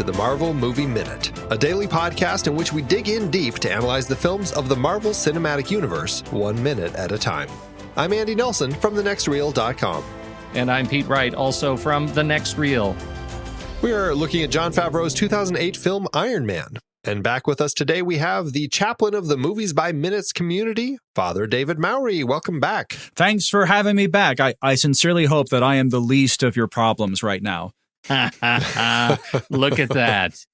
the Marvel Movie Minute, a daily podcast in which we dig in deep to analyze the films of the Marvel Cinematic Universe 1 minute at a time. I'm Andy Nelson from thenextreel.com. And I'm Pete Wright, also from The Next Reel. We are looking at Jon Favreau's 2008 film Iron Man. And back with us today, we have the chaplain of the Movies by Minutes community, Father David Mowry. Welcome back. Thanks for having me back. I sincerely hope that I am the least of your problems right now. Look at that.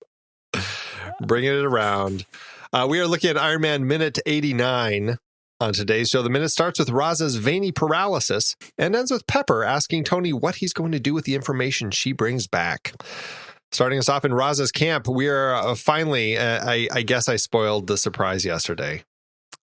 Bringing it around. We are looking at Iron Man Minute 89 on today's show. The minute starts with Raza's veiny paralysis and ends with Pepper asking Tony what he's going to do with the information she brings back. Starting us off in Raza's camp, we are finally, I guess I spoiled the surprise yesterday,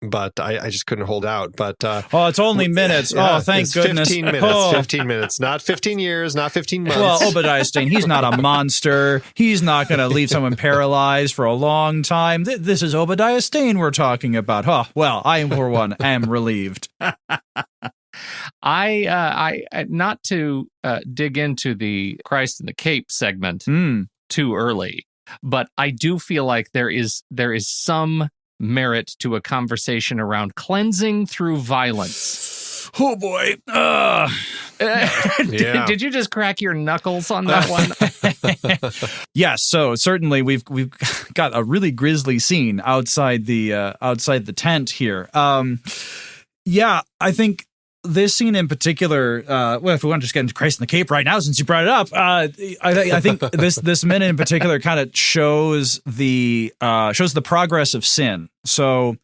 but I just couldn't hold out. But it's only minutes. Thank goodness. 15 minutes, 15 minutes, not 15 years, not 15 months. Well, Obadiah Stane, he's not a monster. He's not going to leave someone paralyzed for a long time. This is Obadiah Stane we're talking about. Well, I, for one, am relieved. I not to dig into the Christ in the Cape segment too early, but I do feel like there is some merit to a conversation around cleansing through violence. Oh boy! Did you just crack your knuckles on that one? Yes. So certainly we've got a really grisly scene outside the tent here. I think. This scene in particular, if we want to just get into Christ in the Cape right now, since you brought it up, I think this minute in particular kind of shows the progress of sin. So,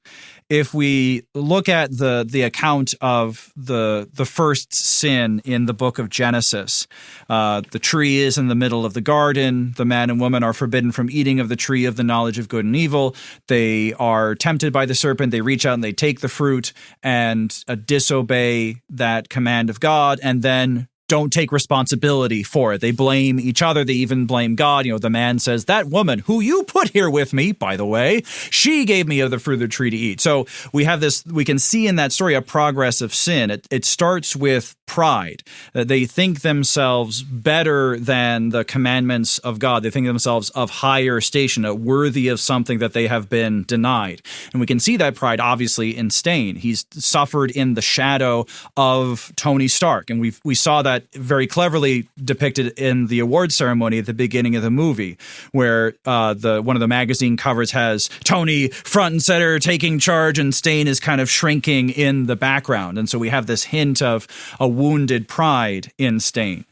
if we look at the account of the first sin in the book of Genesis, the tree is in the middle of the garden. The man and woman are forbidden from eating of the tree of the knowledge of good and evil. They are tempted by the serpent. They reach out and they take the fruit and disobey that command of God, and then don't take responsibility for it. They blame each other. They even blame God. The man says, that woman who you put here with me, by the way, she gave me of the fruit of the tree to eat. So we have this, we can see in that story a progress of sin. It starts with pride. They think themselves better than the commandments of God. They think themselves of higher station, worthy of something that they have been denied. And we can see that pride obviously in Stane. He's suffered in the shadow of Tony Stark. And we saw that very cleverly depicted in the award ceremony at the beginning of the movie, where one of the magazine covers has Tony front and center taking charge, and Stane is kind of shrinking in the background. And so we have this hint of a wounded pride in Stane.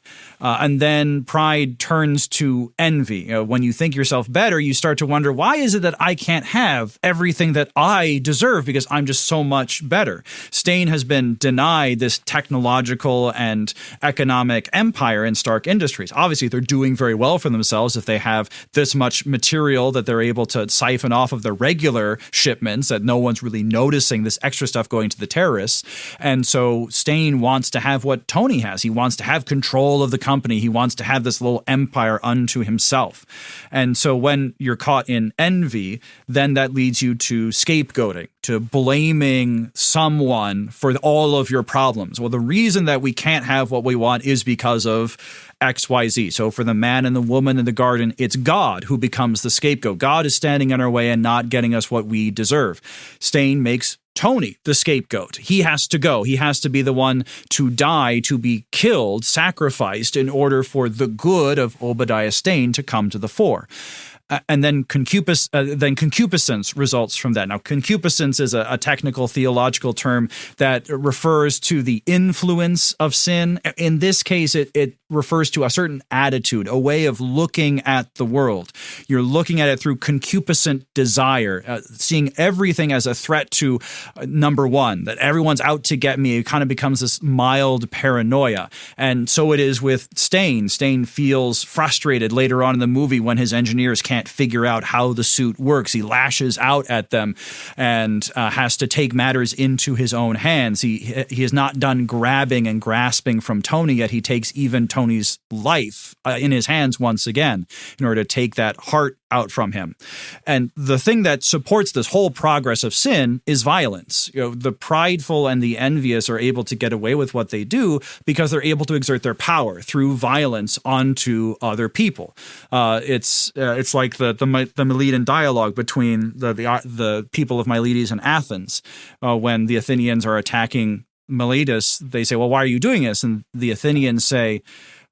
And then pride turns to envy. When you think yourself better, you start to wonder, why is it that I can't have everything that I deserve because I'm just so much better? Stane has been denied this technological and economic empire in Stark Industries. Obviously, they're doing very well for themselves if they have this much material that they're able to siphon off of the regular shipments, that no one's really noticing this extra stuff going to the terrorists. And so Stane wants to have what Tony has. He wants to have control of the company. He wants to have this little empire unto himself. And so when you're caught in envy, then that leads you to scapegoating, to blaming someone for all of your problems. Well, the reason that we can't have what we want is because of XYZ. So for the man and the woman in the garden, it's God who becomes the scapegoat. God is standing in our way and not getting us what we deserve. Stane makes Tony the scapegoat. He has to go. He has to be the one to die, to be killed, sacrificed in order for the good of Obadiah Stane to come to the fore. And then concupiscence results from that. Now, concupiscence is a technical theological term that refers to the influence of sin. In this case, it refers to a certain attitude, a way of looking at the world. You're looking at it through concupiscent desire, seeing everything as a threat to number one, that everyone's out to get me. It kind of becomes this mild paranoia. And so it is with Stane. Stane feels frustrated later on in the movie when his engineers can't figure out how the suit works. He lashes out at them and has to take matters into his own hands. He is not done grabbing and grasping from Tony yet. He takes even Tony's life in his hands once again in order to take that heart out from him. And the thing that supports this whole progress of sin is violence. The prideful and the envious are able to get away with what they do because they're able to exert their power through violence onto other people. It's like the Miletan dialogue between the people of Miletus and Athens. When the Athenians are attacking Miletus, they say, well, why are you doing this? And the Athenians say,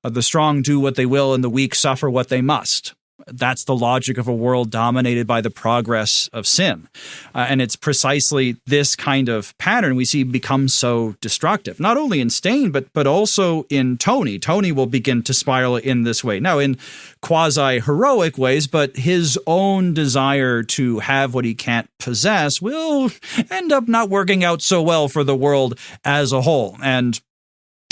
the strong do what they will and the weak suffer what they must. That's the logic of a world dominated by the progress of sin. And it's precisely this kind of pattern we see become so destructive, not only in Stain, but also in Tony. Tony will begin to spiral in this way. Now, in quasi-heroic ways, but his own desire to have what he can't possess will end up not working out so well for the world as a whole. And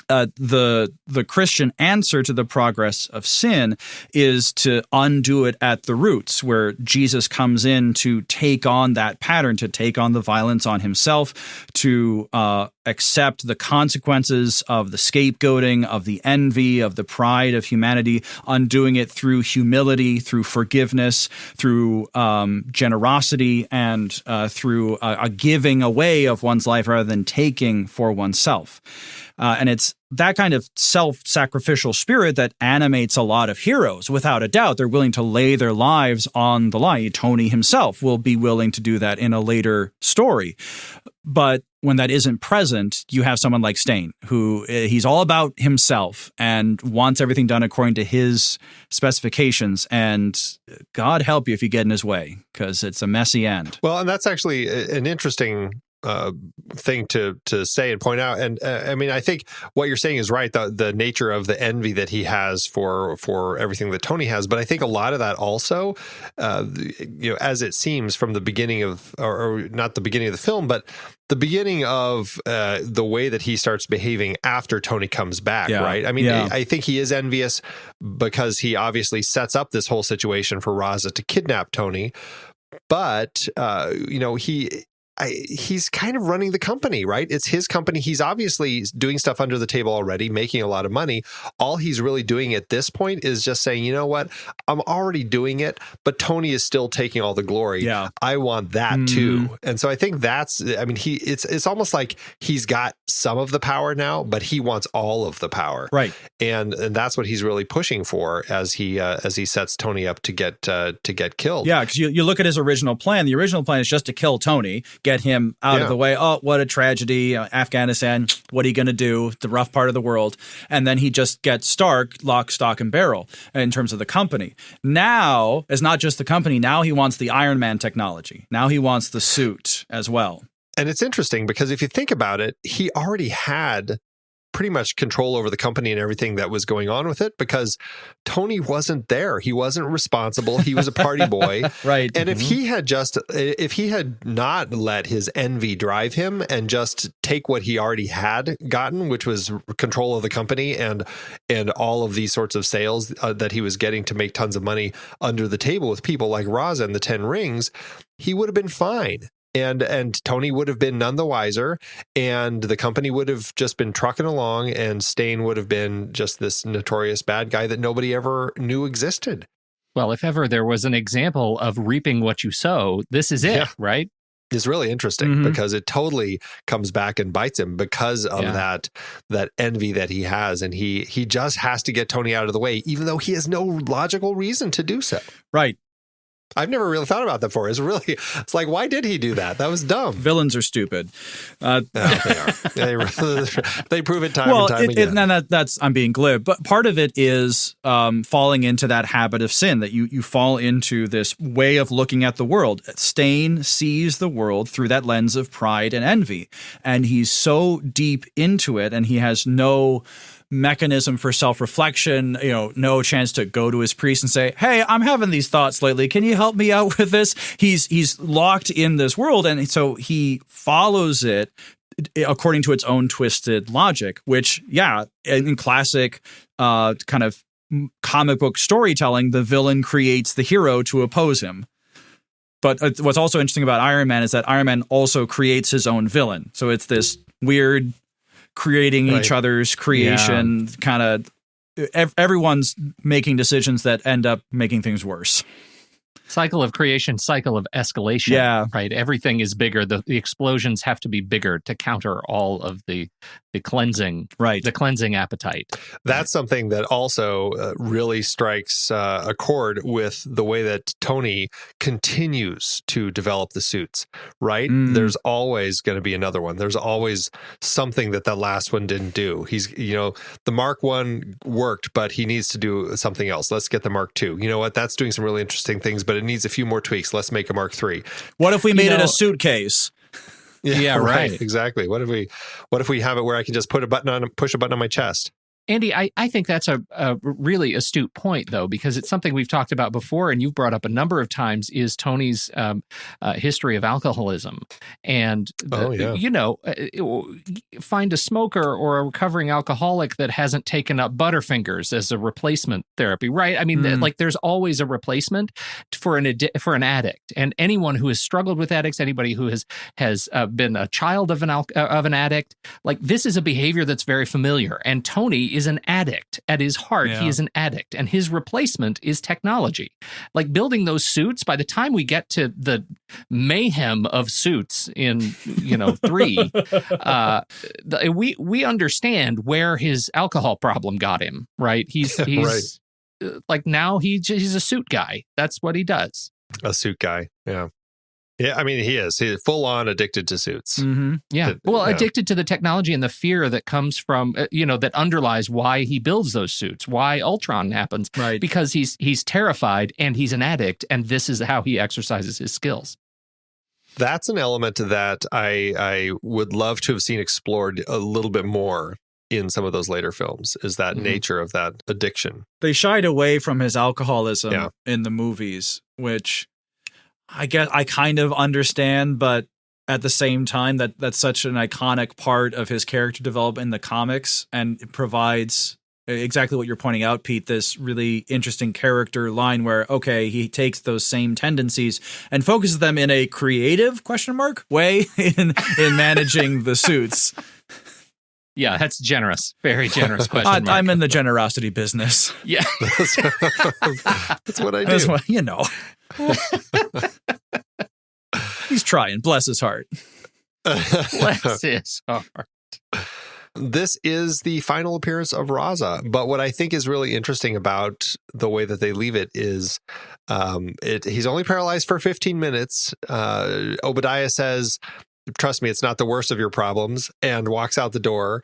the Christian answer to the progress of sin is to undo it at the roots, where Jesus comes in to take on that pattern, to take on the violence on himself, to accept the consequences of the scapegoating, of the envy, of the pride of humanity, undoing it through humility, through forgiveness, through generosity, and through a giving away of one's life rather than taking for oneself. And it's that kind of self-sacrificial spirit that animates a lot of heroes. Without a doubt, they're willing to lay their lives on the line. Tony himself will be willing to do that in a later story. But when that isn't present, you have someone like Stain, who he's all about himself and wants everything done according to his specifications. And God help you if you get in his way, because it's a messy end. Well, and that's actually an interesting thing to say and point out. And I mean, I think what you're saying is right, the nature of the envy that he has for everything that Tony has. But I think a lot of that also, as it seems from the beginning of, or not the beginning of the film, but the beginning of the way that he starts behaving after Tony comes back, right? I mean, I think he is envious because he obviously sets up this whole situation for Raza to kidnap Tony. But, he's kind of running the company, right? It's his company. He's obviously doing stuff under the table already, making a lot of money. All he's really doing at this point is just saying, you know what? I'm already doing it, but Tony is still taking all the glory. Yeah. I want that too. And so I think it's almost like he's got some of the power now, but he wants all of the power. Right. And that's what he's really pushing for as he sets Tony up to get killed. Yeah, because you look at his original plan. The original plan is just to kill Tony, get him out of the way. Oh, what a tragedy. Afghanistan, what are you going to do? The rough part of the world. And then he just gets Stark, lock, stock, and barrel in terms of the company. Now, it's not just the company. Now he wants the Iron Man technology. Now he wants the suit as well. And it's interesting because if you think about it, he already had pretty much control over the company and everything that was going on with it because Tony wasn't there. He wasn't responsible. He was a party boy. Right. And if he had not let his envy drive him and just take what he already had gotten, which was control of the company and all of these sorts of sales that he was getting to make tons of money under the table with people like Raza and the 10 Rings, he would have been fine. And Tony would have been none the wiser, and the company would have just been trucking along, and Stain would have been just this notorious bad guy that nobody ever knew existed. Well, if ever there was an example of reaping what you sow, this is it, right? It's really interesting because it totally comes back and bites him because of that envy that he has, and he just has to get Tony out of the way, even though he has no logical reason to do so. Right. I've never really thought about that before. It's like, why did he do that? That was dumb. Villains are stupid. They are. They prove it time and time again. That's I'm being glib, but part of it is falling into that habit of sin, that you fall into this way of looking at the world. Stain sees the world through that lens of pride and envy, and he's so deep into it, and he has no mechanism for self-reflection, no chance to go to his priest and say, hey, I'm having these thoughts lately. Can you help me out with this? He's locked in this world. And so he follows it according to its own twisted logic, which, in classic kind of comic book storytelling, the villain creates the hero to oppose him. But what's also interesting about Iron Man is that Iron Man also creates his own villain. So it's this weird creating each other's creation, kind of everyone's making decisions that end up making things worse. Cycle of creation, cycle of escalation. Yeah. Right. Everything is bigger. The explosions have to be bigger to counter all of the cleansing, Right. the cleansing appetite. That's something that also really strikes a chord with the way that Tony continues to develop the suits, right? There's always going to be another one. There's always something that last one didn't do. He's, the Mark 1 worked, but he needs to do something else. Let's get the Mark 2. You know what? That's doing some really interesting things, but it needs a few more tweaks. Let's make a Mark 3. What if we made it a suitcase? Yeah, right. Exactly. What if we have it where I can just push a button on my chest? Andy, I think that's a really astute point, though, because it's something we've talked about before, and you've brought up a number of times, is Tony's history of alcoholism. And, find a smoker or a recovering alcoholic that hasn't taken up Butterfingers as a replacement therapy, right? I mean, there's always a replacement for an addict. And anyone who has struggled with addicts, anybody who has been a child of an addict, like, this is a behavior that's very familiar. And Tony is an addict at his heart. Yeah. He is an addict, and his replacement is technology. Like, building those suits, by the time we get to the mayhem of suits in 3, we understand where his alcohol problem got him. Right? He's right. Like, now he's a suit guy. That's what he does. A suit guy. Yeah. Yeah, I mean, he's full on addicted to suits. Mm-hmm. Yeah. Addicted to the technology and the fear that comes from, that underlies why he builds those suits, why Ultron happens. Right. Because he's terrified and he's an addict, and this is how he exercises his skills. That's an element that I would love to have seen explored a little bit more in some of those later films, is that nature of that addiction. They shied away from his alcoholism in the movies, which I guess I kind of understand, but at the same time, that's such an iconic part of his character development in the comics, and it provides exactly what you're pointing out, Pete, this really interesting character line where, okay, he takes those same tendencies and focuses them in a creative way in managing the suits. Yeah, that's generous. Very generous question mark. I'm in the generosity business. Yeah. That's what I do. That's what, He's trying. Bless his heart. Bless his heart. This is the final appearance of Raza. But what I think is really interesting about the way that they leave it is he's only paralyzed for 15 minutes. Obadiah says, "Trust me, it's not the worst of your problems," and walks out the door,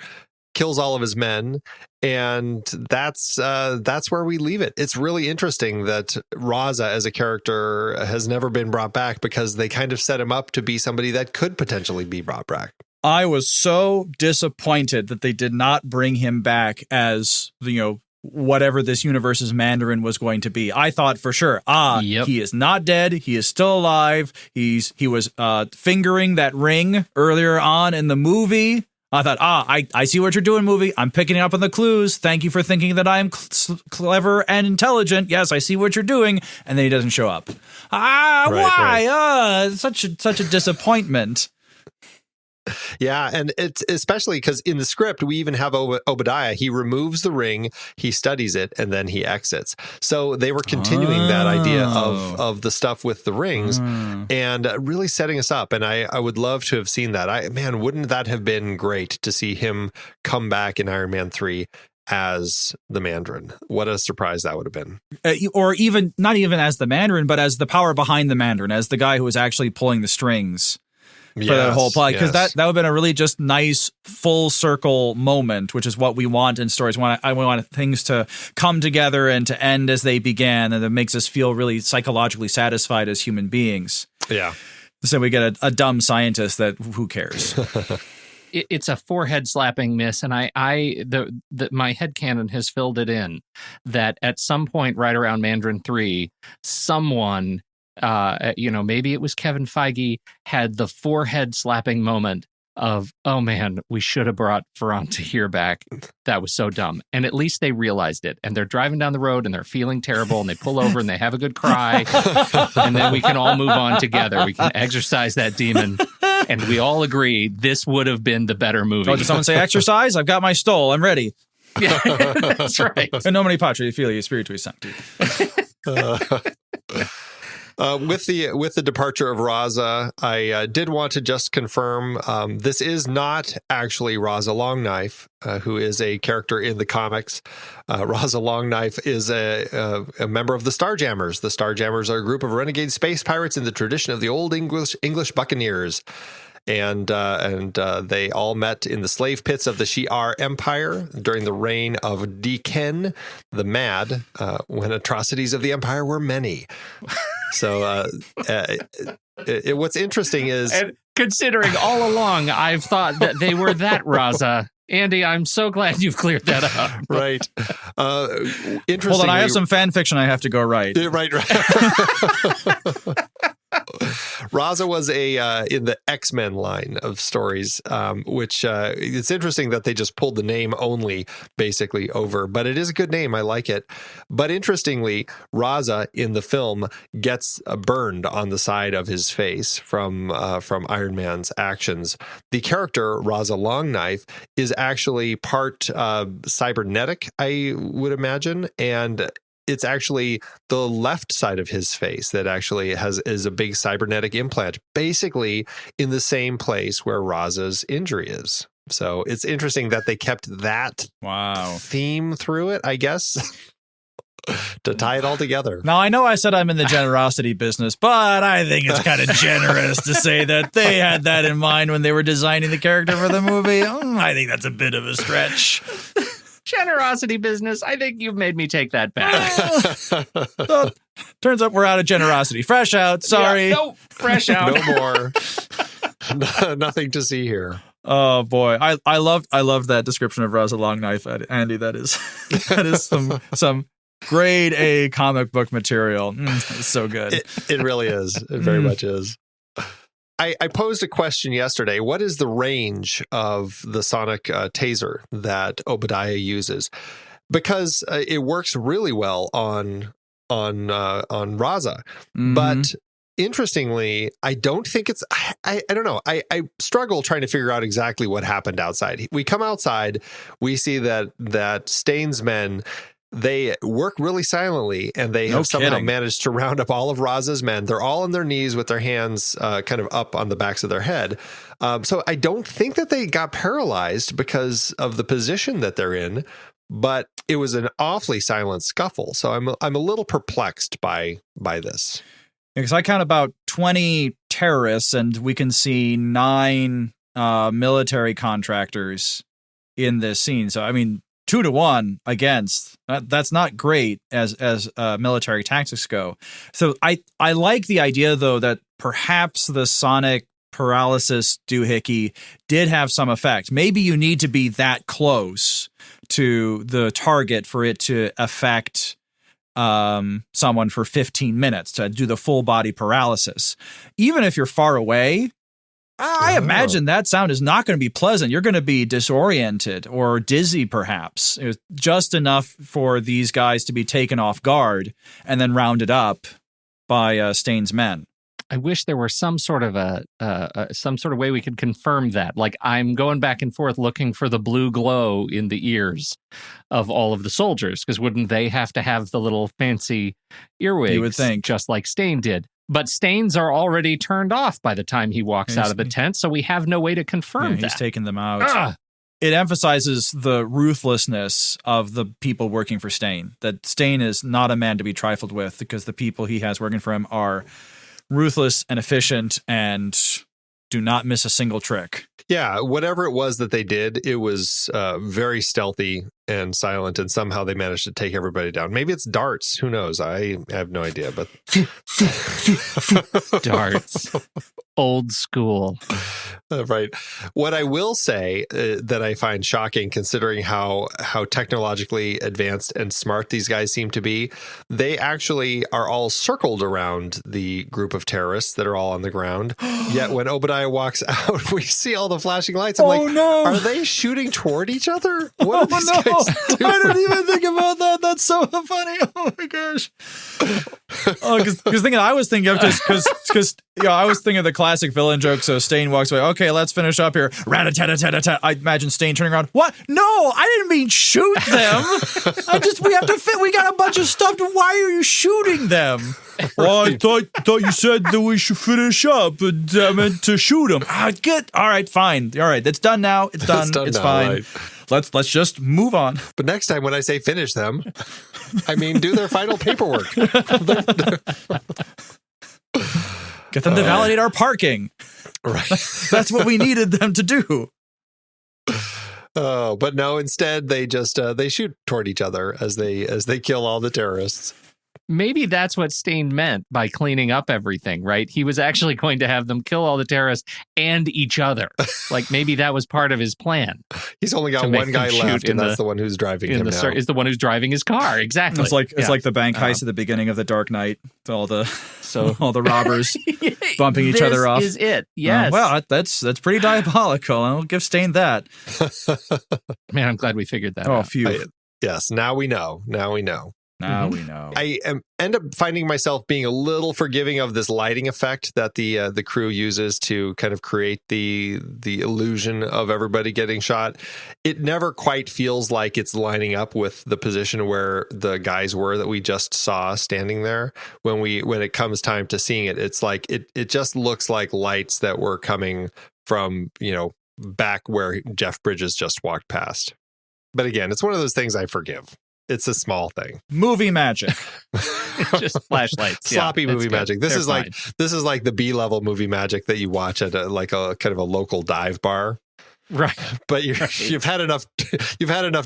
kills all of his men, and that's where we leave it. It's really interesting that Raza as a character has never been brought back, because they kind of set him up to be somebody that could potentially be brought back. I was so disappointed that they did not bring him back as, whatever this universe's Mandarin was going to be. I thought for sure, he is not dead. He is still alive. He was fingering that ring earlier on in the movie. I thought, I see what you're doing, movie. I'm picking up on the clues. Thank you for thinking that I'm clever and intelligent. Yes, I see what you're doing. And then he doesn't show up. Why? Right. Such a disappointment. Yeah, and it's especially because in the script, we even have Obadiah. He removes the ring, he studies it, and then he exits. So they were continuing that idea of the stuff with the rings and really setting us up. And I would love to have seen that. Wouldn't that have been great to see him come back in Iron Man 3 as the Mandarin? What a surprise that would have been. Or even, not even as the Mandarin, but as the power behind the Mandarin, as the guy who was actually pulling the strings. For that whole plot, because that would have been a really just nice full circle moment, which is what we want in stories. I want things to come together and to end as they began, and that makes us feel really psychologically satisfied as human beings. Yeah. So we get a dumb scientist that who cares? It's a forehead slapping miss, and my headcanon has filled it in that at some point right around Mandarin 3, someone, maybe it was Kevin Feige, had the forehead slapping moment of, oh man, we should have brought Ferran Tahir back. That was so dumb. And at least they realized it. And they're driving down the road and they're feeling terrible, and they pull over and they have a good cry. And then we can all move on together. We can exorcise that demon. And we all agree this would have been the better movie. Oh, did someone say exercise? I've got my stole. I'm ready. Yeah, that's right. In nomine Patri, Filii, Spiritui Sancti. With the departure of Raza, I did want to just confirm this is not actually Raza Longknife, who is a character in the comics. Raza Longknife is a member of the Starjammers. The Starjammers are a group of renegade space pirates in the tradition of the old English buccaneers. And they all met in the slave pits of the Shi'ar Empire during the reign of Diken the Mad, when atrocities of the empire were many. So what's interesting is... And considering all along I've thought that they were that Raza. Andy, I'm so glad you've cleared that up. Right. Interesting. Hold on, I have some fan fiction I have to go write. Right. Raza was in the X-Men line of stories, which it's interesting that they just pulled the name only basically over, but it is a good name. I like it. But interestingly, Raza in the film gets burned on the side of his face from Iron Man's actions. The character Raza Longknife is actually part cybernetic, I would imagine, and it's actually the left side of his face that actually is a big cybernetic implant, basically in the same place where Raza's injury is. So it's interesting that they kept that theme through it, I guess, to tie it all together. Now, I know I said I'm in the generosity business, but I think it's kind of generous to say that they had that in mind when they were designing the character for the movie. I think that's a bit of a stretch. Generosity business. I think you've made me take that back. Turns out we're out of generosity. Fresh out. Sorry. Yeah, no, fresh out. No more. Nothing to see here. Oh boy, I loved that description of Raza Longknife, Andy. That is some grade A comic book material. It's so good. It really is. It very much is. I posed a question yesterday. What is the range of the sonic taser that Obadiah uses? Because it works really well on Raza. But interestingly, I don't think it's... I don't know. I struggle trying to figure out exactly what happened outside. We come outside. We see that Stain's men... They work really silently, and they have somehow managed to round up all of Raza's men. They're all on their knees with their hands kind of up on the backs of their head. So I don't think that they got paralyzed because of the position that they're in, but it was an awfully silent scuffle. So I'm a little perplexed by this. Because I count about 20 terrorists, and we can see 9 military contractors in this scene. So, I mean, 2-1 against that's not great as military tactics go. So I like the idea though that perhaps the sonic paralysis doohickey did have some effect. Maybe you need to be that close to the target for it to affect someone for 15 minutes to do the full body paralysis. Even if you're far away, I imagine that sound is not going to be pleasant. You're going to be disoriented or dizzy, perhaps. It was just enough for these guys to be taken off guard and then rounded up by Stain's men. I wish there were some sort of way we could confirm that. Like, I'm going back and forth looking for the blue glow in the ears of all of the soldiers, because wouldn't they have to have the little fancy earwigs? You would think, just like Stain did. But Stains are already turned off by the time he walks out of the tent, so we have no way to confirm that. He's taking them out. It emphasizes the ruthlessness of the people working for Stain, that Stain is not a man to be trifled with, because the people he has working for him are ruthless and efficient and do not miss a single trick. Yeah, whatever it was that they did, it was very stealthy and silent, and somehow they managed to take everybody down. Maybe it's darts. Who knows? I have no idea, but... Darts. Old school. Right. What I will say that I find shocking, considering how technologically advanced and smart these guys seem to be, they actually are all circled around the group of terrorists that are all on the ground. Yet when Obadiah walks out, we see all the flashing lights. I'm like, no. Are they shooting toward each other? What are these guys I didn't even think about that. That's so funny. Oh my gosh. Oh, because I was thinking of because I was thinking of the classic villain joke. So Stain walks away. Okay, let's finish up here. Rat-a-tat-a-tat-a-tat. I imagine Stain turning around. What? No, I didn't mean shoot them. We have to fit. We got a bunch of stuff. Why are you shooting them? Well, I thought you said that we should finish up, but I meant to shoot them. Good. All right, fine. All right, it's done now. It's done. It's fine. Right. Let's just move on. But next time when I say finish them, I mean do their final paperwork. Get them to validate our parking. Right. That's what we needed them to do. Oh, but no, instead they just they shoot toward each other as they kill all the terrorists. Maybe that's what Stain meant by cleaning up everything, right? He was actually going to have them kill all the terrorists and each other. Like maybe that was part of his plan. He's only got one guy left, and that's the one who's driving him now. Is the one who's driving his car. Exactly. It's like the bank heist at the beginning of The Dark Knight. All the robbers bumping each other off. This is it. Yes. Well, that's pretty diabolical. I'll give Stain that. Man, I'm glad we figured that out. Oh, phew. Yes. Now we know. Now we know. I end up finding myself being a little forgiving of this lighting effect that the crew uses to kind of create the illusion of everybody getting shot. It never quite feels like it's lining up with the position where the guys were that we just saw standing there. When it comes time to seeing it, it's like it just looks like lights that were coming from, back where Jeff Bridges just walked past. But again, it's one of those things I forgive. It's a small thing. Movie magic. Just flashlights. Sloppy movie magic. This is like the B-level movie magic that you watch at a kind of a local dive bar. Right. But you've had enough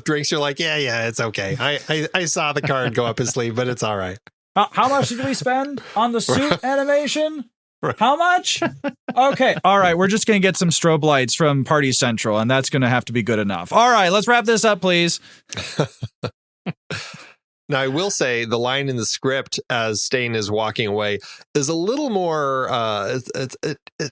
drinks, you're like, yeah, it's okay. I saw the card go up his sleeve, but it's all right. How much did we spend on the suit animation? Right. How much? Okay. All right. We're just going to get some strobe lights from Party Central, and that's going to have to be good enough. All right. Let's wrap this up, please. Now, I will say the line in the script as Stain is walking away is a little more, it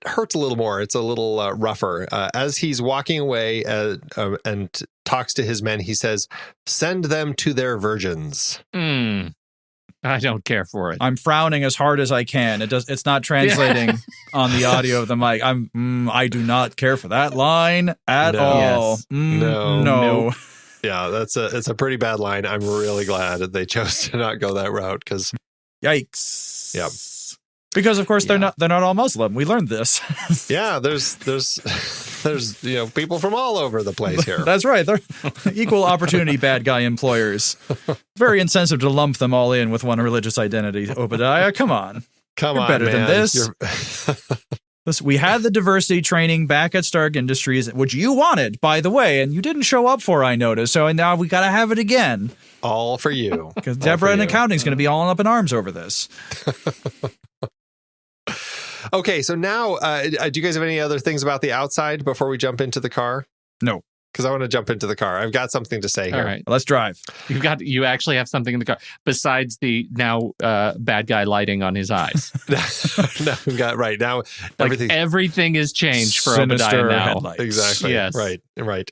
hurts a little more. It's a little rougher. As he's walking away and talks to his men, he says, "Send them to their virgins." I don't care for it. I'm frowning as hard as I can. It's not translating on the audio of the mic. I do not care for that line at all. Yes. No. Nope. Yeah, it's a pretty bad line. I'm really glad that they chose to not go that route because yikes. Yeah. Because of course they're not all Muslim. We learned this. Yeah, there's people from all over the place here. That's right. They're equal opportunity bad guy employers. Very insensitive to lump them all in with one religious identity. Obadiah, come on. You're better man. than this. Listen, we had the diversity training back at Stark Industries, which you wanted, by the way, and you didn't show up for, I noticed. So now we got to have it again. All for you. Because Deborah in accounting is going to be all up in arms over this. Okay, so now, do you guys have any other things about the outside before we jump into the car? No. Because I want to jump into the car. I've got something to say here. All right. Let's drive. You actually have something in the car besides the now bad guy lighting on his eyes. No, we've got right now. Everything is changed for Sinister Obadiah now. Headlights. Exactly. Yes. Right.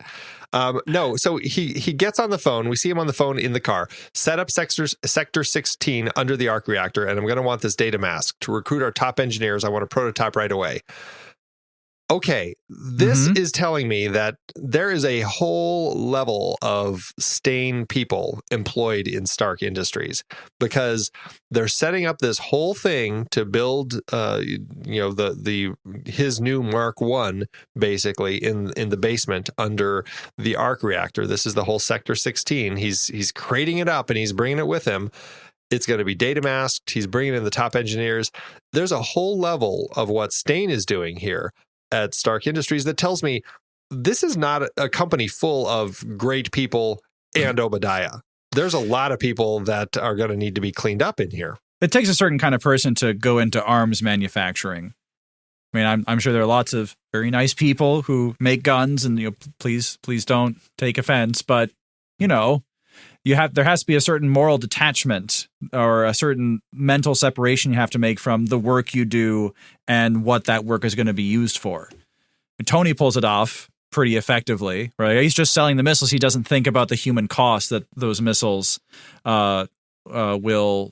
No, so he gets on the phone. We see him on the phone in the car. Set up sector 16 under the arc reactor, and I'm going to want this data mask to recruit our top engineers. I want a prototype right away. Okay, this is telling me that there is a whole level of Stain people employed in Stark Industries because they're setting up this whole thing to build, his new Mark I basically in the basement under the arc reactor. This is the whole Sector 16. He's creating it up and he's bringing it with him. It's going to be data masked. He's bringing in the top engineers. There's a whole level of what Stain is doing here at Stark Industries that tells me this is not a company full of great people and Obadiah. There's a lot of people that are going to need to be cleaned up in here. It takes a certain kind of person to go into arms manufacturing. I mean, I'm sure there are lots of very nice people who make guns, and please don't take offense, but there has to be a certain moral detachment or a certain mental separation you have to make from the work you do and what that work is going to be used for. And Tony pulls it off pretty effectively, right? He's just selling the missiles. He doesn't think about the human cost that those missiles will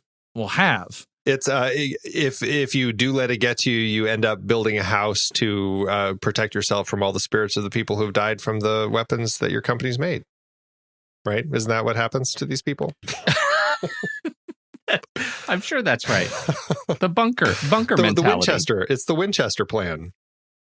have. It's if you do let it get to you, you end up building a house to protect yourself from all the spirits of the people who've died from the weapons that your company's made. Right? Isn't that what happens to these people? I'm sure that's right. The bunker mentality. The Winchester. It's the Winchester plan.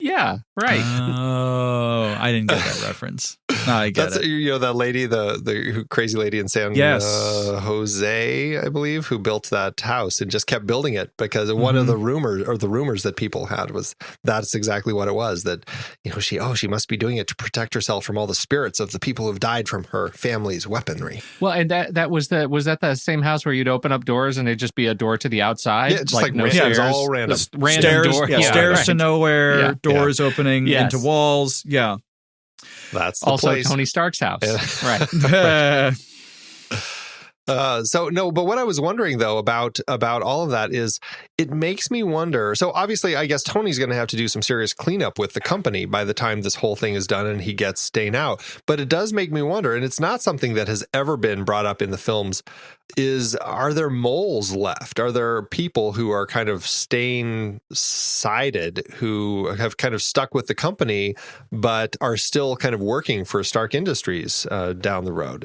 Yeah, right. Oh, I didn't get that reference. No, I get it. You know, that lady, the crazy lady in San Jose, I believe, who built that house and just kept building it because one of the rumors that people had was that's exactly what it was. That, you know, she must be doing it to protect herself from all the spirits of the people who've died from her family's weaponry. Well, and that was that the same house where you'd open up doors and it'd just be a door to the outside? Yeah, just like no stairs, all random. Stairs, door. Stairs to nowhere, doors opening into walls. Yeah. That's the also place. Tony Stark's house. Right. But what I was wondering though about all of that is it makes me wonder. So obviously, I guess Tony's going to have to do some serious cleanup with the company by the time this whole thing is done and he gets staying out. But it does make me wonder, and it's not something that has ever been brought up in the films, are there moles left? Are there people who are kind of Stain-sided, who have kind of stuck with the company, but are still kind of working for Stark Industries down the road?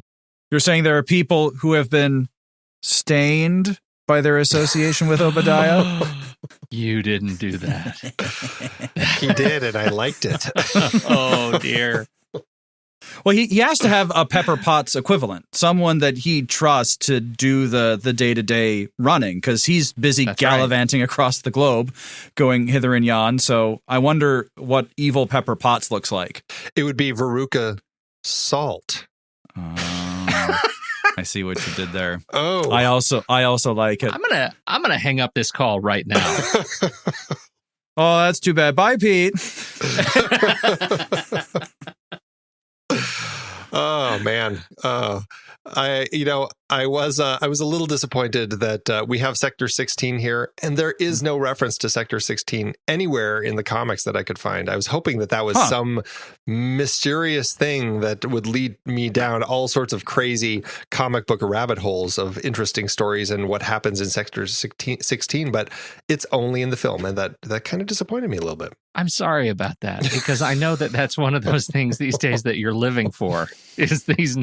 You're saying there are people who have been stained by their association with Obadiah? You didn't do that. He did, and I liked it. Oh, dear. Well, he has to have a Pepper Potts equivalent, someone that he trusts to do the day-to-day running, because he's busy gallivanting across the globe, going hither and yon. So I wonder what evil Pepper Potts looks like. It would be Veruca Salt. I see what you did there. Oh, I also like it. I'm gonna hang up this call right now. Oh, that's too bad. Bye, Pete. Oh man. I was a little disappointed that we have Sector 16 here, and there is no reference to Sector 16 anywhere in the comics that I could find. I was hoping that was some mysterious thing that would lead me down all sorts of crazy comic book rabbit holes of interesting stories and what happens in Sector 16, but it's only in the film, and that kind of disappointed me a little bit. I'm sorry about that, because I know that that's one of those things these days that you're living for, is these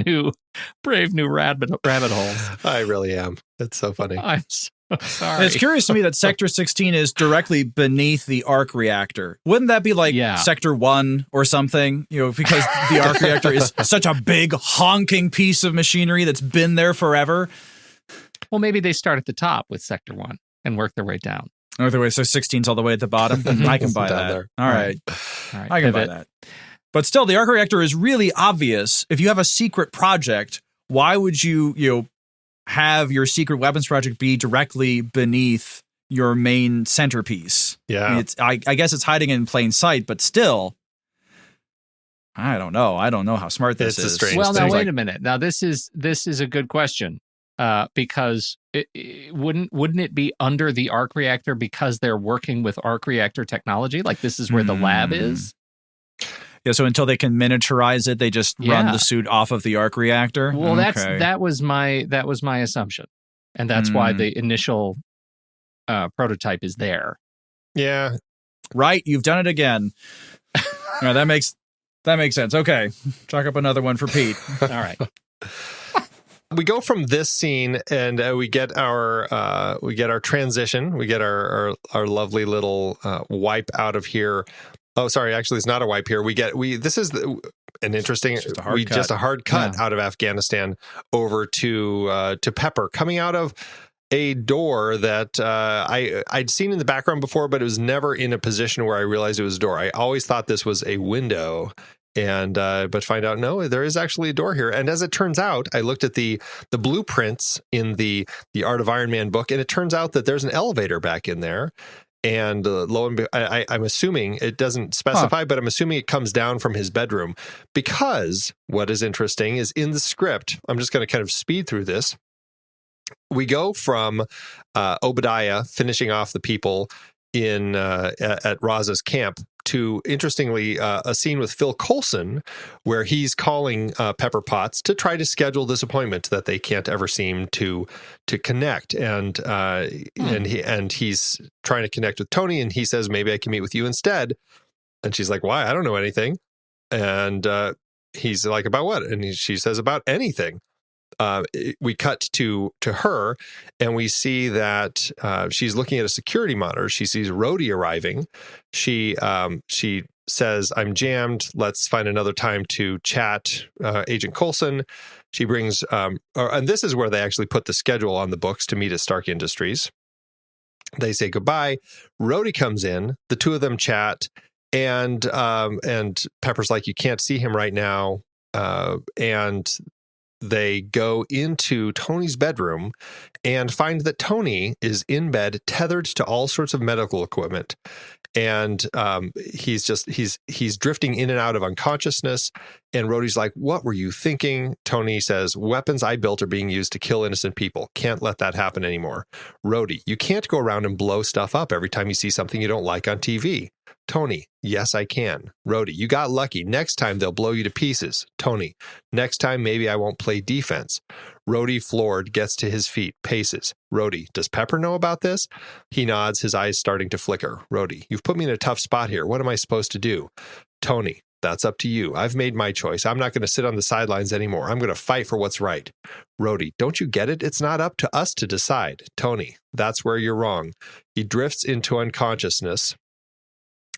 brave new rabbit holes. I really am. It's so funny. I'm so sorry. It's curious to me that Sector 16 is directly beneath the arc reactor. Wouldn't that be like Sector 1 or something? You know, because the arc reactor is such a big honking piece of machinery that's been there forever. Well, maybe they start at the top with Sector 1 and work their way down. So 16's all the way at the bottom. I can buy that. There. All right. I can buy that. But still, the arc reactor is really obvious. If you have a secret project, why would you have your secret weapons project be directly beneath your main centerpiece? Yeah. I guess it's hiding in plain sight, but still, I don't know. I don't know how smart this is. A strange well, thing. now wait a minute. Now this is a good question. Because wouldn't it be under the arc reactor because they're working with arc reactor technology? Like this is where the lab is? Yeah, so until they can miniaturize it, they just run the suit off of the arc reactor. Well, that was my assumption. And that's why the initial prototype is there. Yeah. Right, you've done it again. Right, that makes sense. Okay. Chalk up another one for Pete. All right. We go from this scene and we get our transition. We get our lovely little wipe out of here. Oh, sorry. Actually, it's not a wipe here. This is an interesting. Just a hard cut out of Afghanistan over to Pepper coming out of a door that I'd seen in the background before, but it was never in a position where I realized it was a door. I always thought this was a window. And but find out no, there is actually a door here. And as it turns out, I looked at the blueprints in the Art of Iron Man book, and it turns out that there's an elevator back in there. And lo and behold, I'm assuming it doesn't specify, but I'm assuming it comes down from his bedroom, because what is interesting is in the script. I'm just going to kind of speed through this. We go from Obadiah finishing off the people in at Raza's camp to interestingly, a scene with Phil Coulson where he's calling Pepper Potts to try to schedule this appointment that they can't ever seem to connect. And he's trying to connect with Tony, and he says, maybe I can meet with you instead. And she's like, why? I don't know anything. And he's like, about what? And she says, about anything. We cut to her, and we see that she's looking at a security monitor. She sees Rhodey arriving. She says, I'm jammed. Let's find another time to chat, Agent Coulson. She brings, and this is where they actually put the schedule on the books to meet at Stark Industries. They say goodbye. Rhodey comes in. The two of them chat, and Pepper's like, you can't see him right now. And they go into Tony's bedroom and find that Tony is in bed, tethered to all sorts of medical equipment. And he's drifting in and out of unconsciousness. And Rhodey's like, what were you thinking? Tony says, weapons I built are being used to kill innocent people. Can't let that happen anymore. Rhodey, you can't go around and blow stuff up every time you see something you don't like on TV. Tony, yes, I can. Rhodey, you got lucky. Next time they'll blow you to pieces. Tony, next time maybe I won't play defense. Rhodey, floored, gets to his feet, paces. Rhodey, does Pepper know about this? He nods, his eyes starting to flicker. Rhodey, you've put me in a tough spot here. What am I supposed to do? Tony, that's up to you. I've made my choice. I'm not going to sit on the sidelines anymore. I'm going to fight for what's right. Rhodey, don't you get it? It's not up to us to decide. Tony, that's where you're wrong. He drifts into unconsciousness.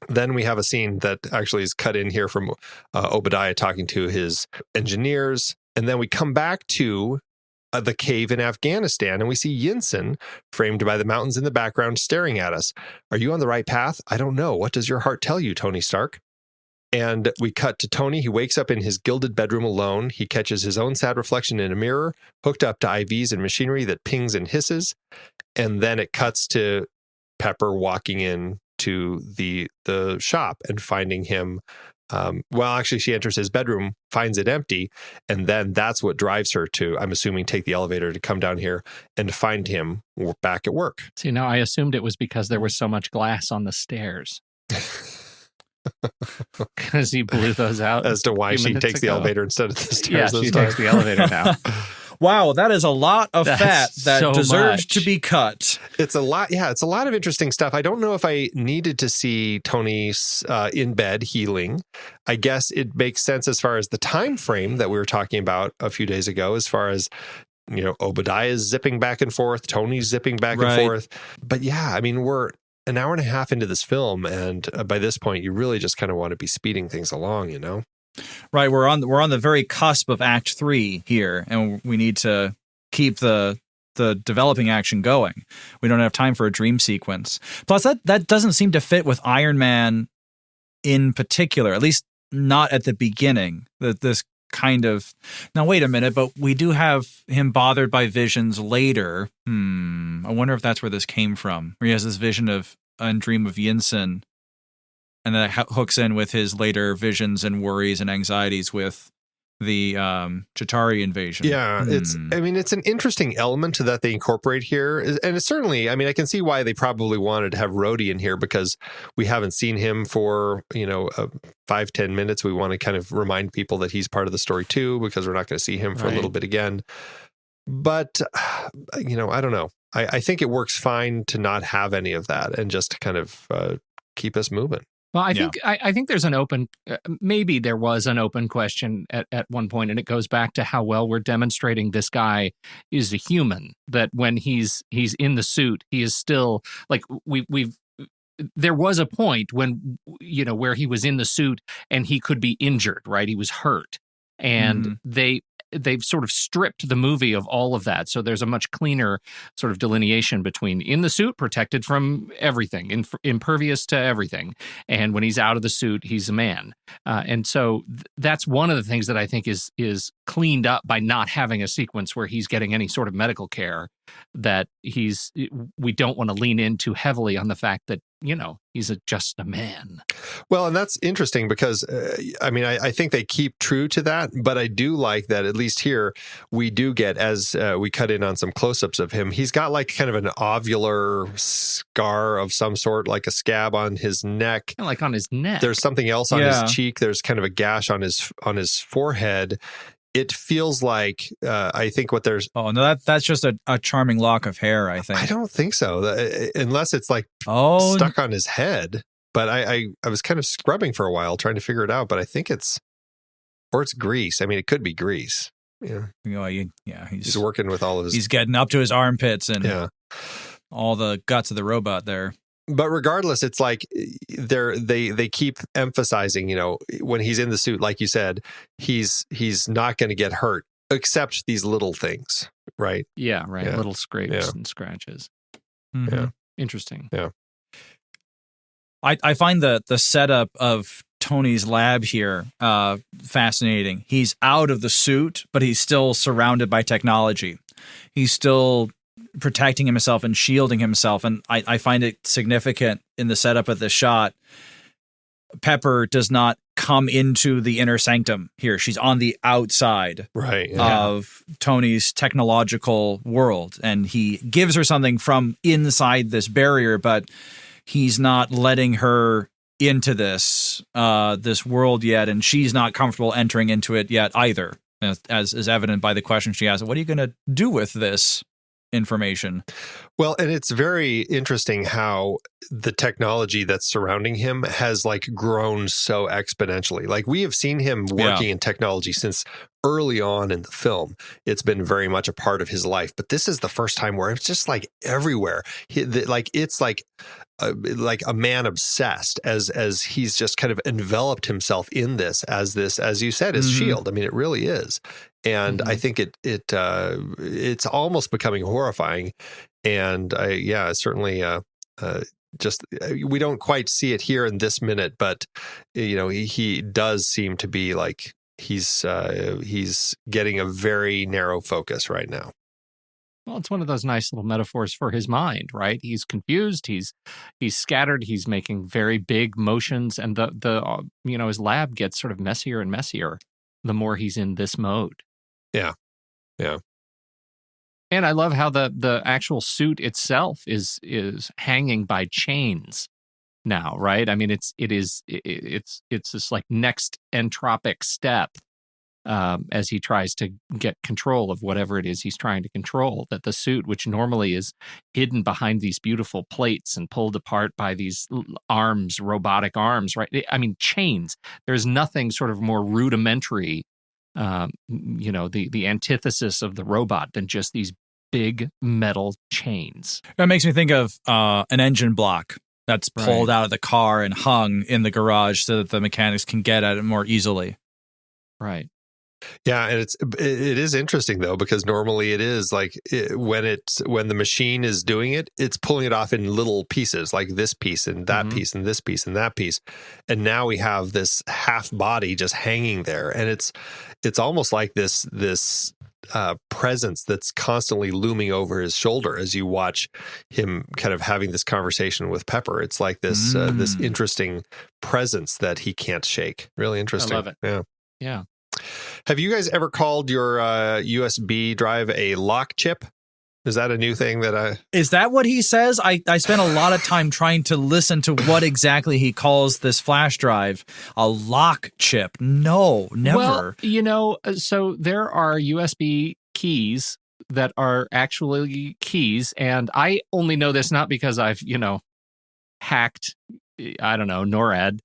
Then we have a scene that actually is cut in here from Obadiah talking to his engineers. And then we come back to the cave in Afghanistan, and we see Yinsen framed by the mountains in the background staring at us. Are you on the right path? I don't know. What does your heart tell you, Tony Stark? And we cut to Tony. He wakes up in his gilded bedroom alone. He catches his own sad reflection in a mirror, hooked up to IVs and machinery that pings and hisses. And then it cuts to Pepper walking in to the shop and finding him. Actually, she enters his bedroom, finds it empty, and then that's what drives her to, I'm assuming, take the elevator to come down here and find him back at work. See, now I assumed it was because there was so much glass on the stairs. Because he blew those out. As to why she takes the elevator instead of the stairs. Yeah, she takes the elevator now. Wow, that is a lot of fat that so deserves much to be cut. It's a lot. Yeah, it's a lot of interesting stuff. I don't know if I needed to see Tony in bed healing. I guess it makes sense as far as the time frame that we were talking about a few days ago, as far as, Obadiah's zipping back and forth, Tony's zipping back and forth. But yeah, I mean, we're an hour and a half into this film, and by this point, you really just kind of want to be speeding things along, Right, we're on the very cusp of Act 3 here, and we need to keep the developing action going. We don't have time for a dream sequence. Plus, that doesn't seem to fit with Iron Man in particular, at least not at the beginning. This kind of, now wait a minute, but we do have him bothered by visions later. I wonder if that's where this came from, where he has this vision of and dream of Yinsen. And that hooks in with his later visions and worries and anxieties with the Chitauri invasion. Yeah, it's an interesting element that they incorporate here. And it's certainly, I can see why they probably wanted to have Rhodey in here, because we haven't seen him for, 5-10 minutes. We want to kind of remind people that he's part of the story too, because we're not going to see him for a little bit again. But, I don't know. I think it works fine to not have any of that and just to kind of keep us moving. Well, I think there's an open, maybe there was an open question at one point, and it goes back to how well we're demonstrating this guy is a human, that when he's in the suit, he is still, like, there was a point when, where he was in the suit and he could be injured, right? He was hurt. And they've sort of stripped the movie of all of that. So there's a much cleaner sort of delineation between in the suit, protected from everything, impervious to everything. And when he's out of the suit, he's a man. And so that's one of the things that I think is cleaned up by not having a sequence where he's getting any sort of medical care. that we don't want to lean in too heavily on the fact that, he's just a man. Well, and that's interesting because, I think they keep true to that, but I do like that at least here we do get, as we cut in on some close-ups of him, he's got like kind of an ovular scar of some sort, like a scab on his neck. Like on his neck. There's something else on his cheek. There's kind of a gash on his forehead. It feels like, I think what there's... Oh, no, that's just a charming lock of hair, I think. I don't think so, unless it's like stuck on his head. But I was kind of scrubbing for a while trying to figure it out, but I think it's grease. I mean, it could be grease. Yeah. He's working with all of his... He's getting up to his armpits and all the guts of the robot there. But regardless, it's like they keep emphasizing, when he's in the suit, like you said, he's not going to get hurt, except these little things, right? Yeah, right. Yeah. Little scrapes and scratches. Mm-hmm. Yeah. Interesting. Yeah. I find the setup of Tony's lab here fascinating. He's out of the suit, but he's still surrounded by technology. He's still protecting himself and shielding himself. And I find it significant in the setup of this shot. Pepper does not come into the inner sanctum here. She's on the outside of Tony's technological world. And he gives her something from inside this barrier, but he's not letting her into this world yet. And she's not comfortable entering into it yet either, as is evident by the question she asks. What are you going to do with this information? Well, and it's very interesting how the technology that's surrounding him has like grown so exponentially. Like we have seen him working in technology since early on in the film. It's been very much a part of his life, but this is the first time where it's just like everywhere. It's like a man obsessed as he's just kind of enveloped himself in this, as you said, his shield. I mean, it really is. And I think it's almost becoming horrifying. And certainly just we don't quite see it here in this minute, but he does seem to be like he's getting a very narrow focus right now. Well, it's one of those nice little metaphors for his mind, right? He's confused, he's scattered, he's making very big motions, and the his lab gets sort of messier and messier the more he's in this mode. Yeah. Yeah. And I love how the actual suit itself is hanging by chains now, right? I mean, it's this like next entropic step as he tries to get control of whatever it is he's trying to control. That the suit, which normally is hidden behind these beautiful plates and pulled apart by these arms, robotic arms, right? I mean, chains. There's nothing sort of more rudimentary, the antithesis of the robot than just these big metal chains. That makes me think of an engine block that's pulled out of the car and hung in the garage so that the mechanics can get at it more easily. Right. Yeah, and it is interesting though, because normally it is like when the machine is doing it, it's pulling it off in little pieces, like this piece and that piece and this piece and that piece, and now we have this half body just hanging there, and it's almost like this presence that's constantly looming over his shoulder as you watch him kind of having this conversation with Pepper. It's like this this interesting presence that he can't shake. Really interesting. I love it. Yeah. Yeah. Have you guys ever called your USB drive a lock chip? Is that a new thing Is that what he says? I spent a lot of time trying to listen to what exactly he calls this flash drive. A lock chip. No, never. Well, so there are USB keys that are actually keys. And I only know this not because I've, hacked, I don't know, NORAD,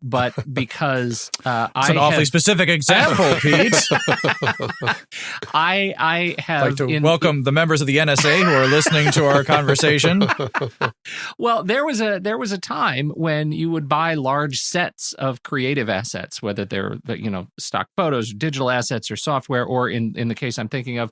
but because it's an awfully specific example, Pete. I have like to welcome the members of the NSA who are listening to our conversation. Well, there was a time when you would buy large sets of creative assets, whether they're stock photos, digital assets, or software, or in the case I'm thinking of,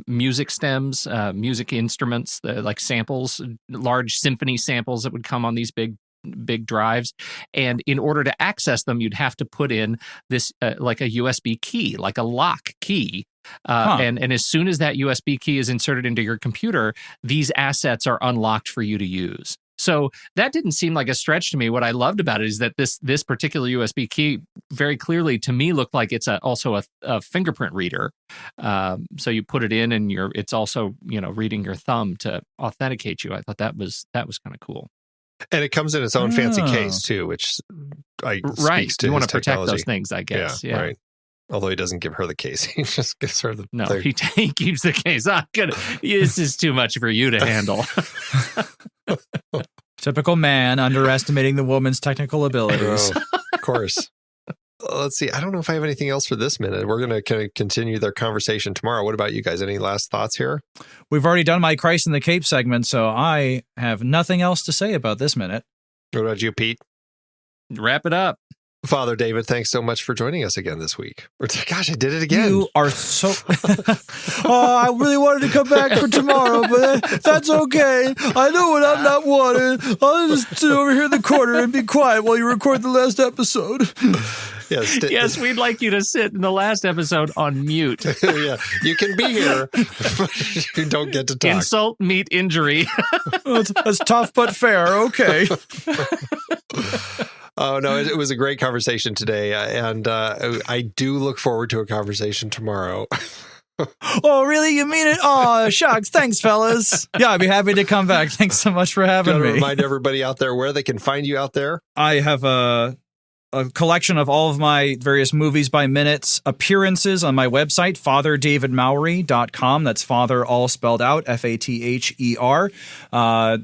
music stems, music instruments, like samples, large symphony samples that would come on these big big drives. And in order to access them, you'd have to put in this like a USB key, like a lock key. And as soon as that USB key is inserted into your computer, these assets are unlocked for you to use. So that didn't seem like a stretch to me. What I loved about it is that this particular USB key very clearly to me looked like it's also a fingerprint reader. So you put it in and it's also, reading your thumb to authenticate you. I thought that was kind of cool. And it comes in its own fancy case too, which speaks to you want to his protect technology. those things, I guess. Yeah. Right. Although he doesn't give her the case, he just gives her the. No, he keeps the case. This is too much for you to handle. Typical man underestimating the woman's technical abilities. Oh, of course. Let's see. I don't know if I have anything else for this minute. We're going to continue their conversation tomorrow. What about you guys? Any last thoughts here? We've already done my Christ in the Cape segment, so I have nothing else to say about this minute. What about you, Pete? Wrap it up. Father David, thanks so much for joining us again this week. Gosh, I did it again. You are so... I really wanted to come back for tomorrow, but that's okay. I know when I'm not wanted. I'll just sit over here in the corner and be quiet while you record the last episode. Yes, we'd like you to sit in the last episode on mute. Yeah, you can be here, but you don't get to talk. Insult, meet, injury. That's tough but fair. Okay. Oh, no, it was a great conversation today, and I do look forward to a conversation tomorrow. Oh, really? You mean it? Oh, shucks. Thanks, fellas. Yeah, I'd be happy to come back. Thanks so much for having me. Remind everybody out there where they can find you out there. I have a collection of all of my various movies by minutes appearances on my website, fatherdavidmowry.com. That's father all spelled out, Father.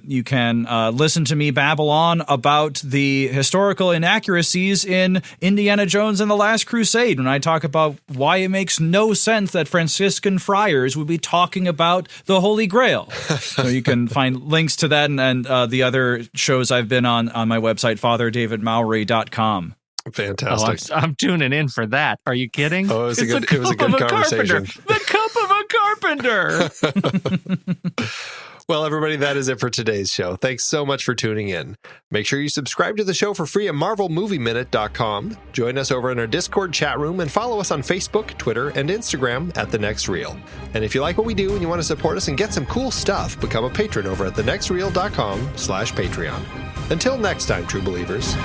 You can listen to me babble on about the historical inaccuracies in Indiana Jones and the Last Crusade when I talk about why it makes no sense that Franciscan friars would be talking about the Holy Grail. So you can find links to that and the other shows I've been on my website, fatherdavidmowry.com. Fantastic. Oh, I'm tuning in for that. Are you kidding? Oh, it was a good conversation. The cup of a carpenter. Well, everybody, that is it for today's show. Thanks so much for tuning in. Make sure you subscribe to the show for free at marvelmovieminute.com. Join us over in our Discord chat room and follow us on Facebook, Twitter, and Instagram at The Next Reel. And if you like what we do and you want to support us and get some cool stuff, become a patron over at thenextreel.com/Patreon. Until next time, true believers.